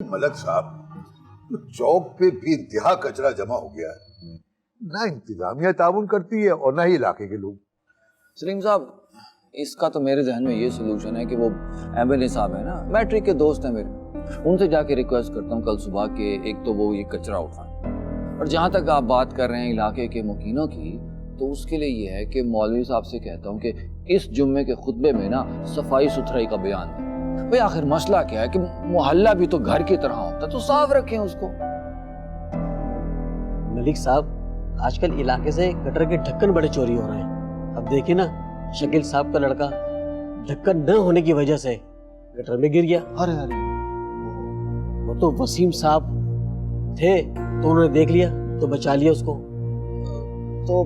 मलक साहब, चौक पे भी इंतहा कचरा जमा हो गया है, ना इंतजामिया ताउन करती है और ना ही इलाके के लोग। सलीम साहब, इसका तो मेरे जहन में ये सोल्यूशन है कि वो एमएलए साहब है ना, मैट्रिक के दोस्त हैं मेरे, उनसे जाके रिक्वेस्ट करता हूँ कल सुबह के एक तो वो ये कचरा उठाएं। और जहाँ तक आप बात कर रहे हैं इलाके के मुकीनों की, तो उसके लिए ये है कि मौलवी साहब से कहता हूँ कि इस जुम्मे के खुतबे में ना सफाई सुथराई का बयान दें। भाई आखिर मसला क्या है कि मोहल्ला भी तो घर की तरह होता है, तो साफ रखें उसको। मलिक साहब, आजकल इलाके से गटर के ढक्कन बड़े चोरी हो रहे हैं। अब देखिए ना, शकील साहब का लड़का ढक्कन न होने की वजह से गटर में गिर गया। अरे अरे, वो तो वसीम साहब थे तो उन्होंने देख लिया तो बचा लिया उसको। तो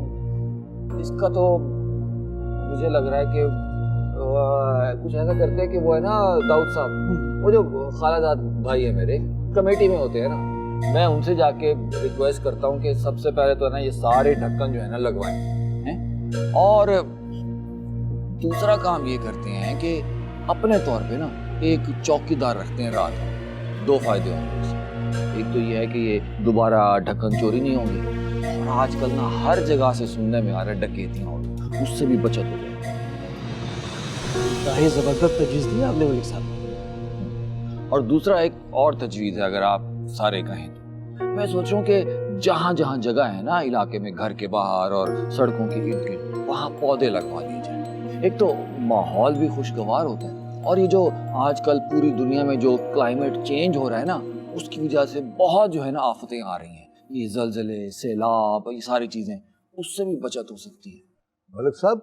इसका तो मुझे लग रहा है कि कुछ ऐसा करते हैं कि वो है ना दाऊद साहब, वो जो खालाजाद भाई है मेरे, कमेटी में होते हैं ना, मैं उनसे जाके रिक्वेस्ट करता हूँ कि सबसे पहले तो है ना ये सारे ढक्कन जो है ना लगवाएं हैं। और दूसरा काम ये करते हैं कि अपने तौर पे ना एक चौकीदार रखते हैं रात में। दो फायदे होंगे उससे। एक तो ये है कि ये दोबारा ढक्कन चोरी नहीं होंगे, और आजकल ना हर जगह से सुनने में आ रहा है डकैतियां हो रही, उससे भी बचत हो जाएगी। जबरदस्त तजवीज़ दी आपने मलिक साहब। और दूसरा एक और तजवीज़ है, अगर आप सारे कहें तो मैं सोच रहा हूँ कि जहाँ जहाँ जगह है ना इलाके में, घर के बाहर और सड़कों के इर्द गिर्द, वहाँ पौधे लगवा दिए जाए। एक तो माहौल भी खुशगवार होता है, और ये जो आजकल पूरी दुनिया में जो क्लाइमेट चेंज हो रहा है ना, उसकी वजह से बहुत जो है ना आफतें आ रही हैं, ये जलजले, सैलाब, ये सारी चीज़ें, उससे भी बचत हो सकती है। मलक साहब,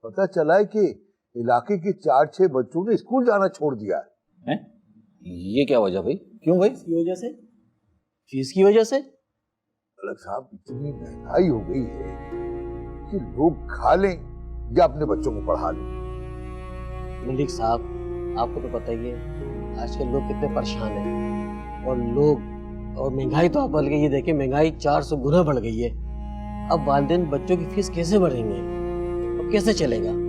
पता चला है कि इलाके के 4-6 बच्चों ने स्कूल जाना छोड़ दिया है। ये क्या वजह भाई? क्यों भाई? इसकी वजह से, फीस की वजह से। मलक साहब, इतनी महंगाई हो गई है कि लोग खा लें या अपने बच्चों को पढ़ा लें। मलिक साहब, आपको तो पता ही है आजकल लोग कितने परेशान हैं, और लोग और महंगाई तो आप बल्कि ये देखें, महंगाई 400 गुना बढ़ गई है। अब वालिदैन बच्चों की फीस कैसे भरेंगे, अब कैसे चलेगा?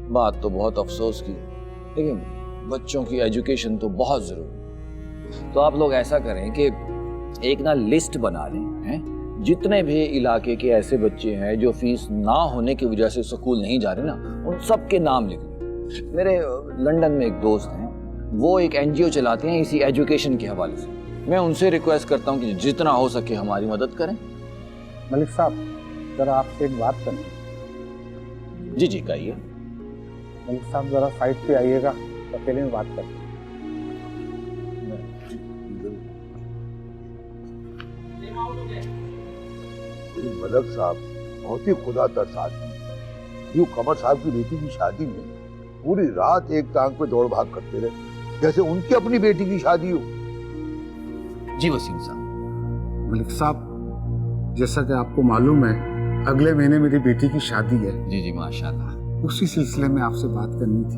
बात तो बहुत अफसोस की, लेकिन बच्चों की एजुकेशन तो बहुत जरूरी है। तो आप लोग ऐसा करें कि एक ना लिस्ट बना लें, हैं? जितने भी इलाके के ऐसे बच्चे हैं जो फीस ना होने की वजह से स्कूल नहीं जा रहे ना, उन सब के नाम लिख लें। मेरे लंदन में एक दोस्त हैं, वो एक एनजीओ चलाते हैं इसी एजुकेशन के हवाले से। मैं उनसे रिक्वेस्ट करता हूँ कि जितना हो सके हमारी मदद करें। मलिक साहब, जरा आपसे एक बात करनी। जी जी कहिए। मलिक साहब, जरा साइड पे आइएगा, अकेले में बात करें। मलक साहब बहुत ही खुदा तरस आदमी। यूं कमर साहब की बेटी की शादी में पूरी रात एक टांग पे दौड़ भाग करते रहे, जैसे उनकी अपनी बेटी की शादी हो। जी वसीम साहब। मलिक साहब, जैसा कि आपको मालूम है, अगले महीने मेरी बेटी की शादी है। जी जी माशाल्लाह। उसी सिलसिले में आपसे बात करनी थी।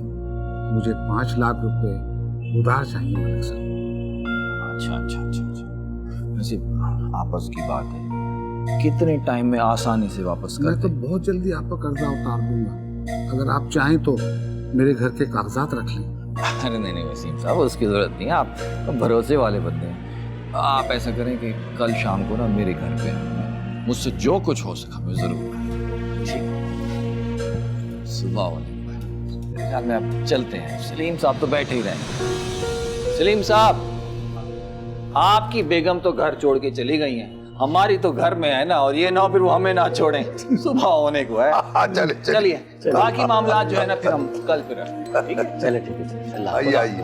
मुझे 5 लाख रुपए उधार चाहिए मलिक साहब। अच्छा अच्छा अच्छा अच्छा, वैसे आपस की बात है, कितने टाइम में आसानी से वापस कर मैं तो बहुत जल्दी आपका कर्जा उतार दूंगा। अगर आप चाहें तो मेरे घर के कागजात रख लें। अरे नहीं नहीं वसीम साहब, उसकी जरूरत नहीं है, आप भरोसे वाले बंदे हैं। आप ऐसा करें कि कल शाम को ना मेरे घर पे आएं, मुझसे जो कुछ हो सका मैं जरूर करूं। ठीक, सुबह होने के बाद मेरे ख्याल में अब चलते हैं। सलीम साहब तो बैठे ही रहेंगे। सलीम साहब, आपकी बेगम तो घर छोड़ के चली गई हैं, हमारी तो घर में है ना, और ये ना फिर वो हमें ना छोड़ें। सुबह होने को है। चलिए बाकी मामला जो है ना फिर हम कल फिर ठीक है। चले ठीक है, आइए आइए।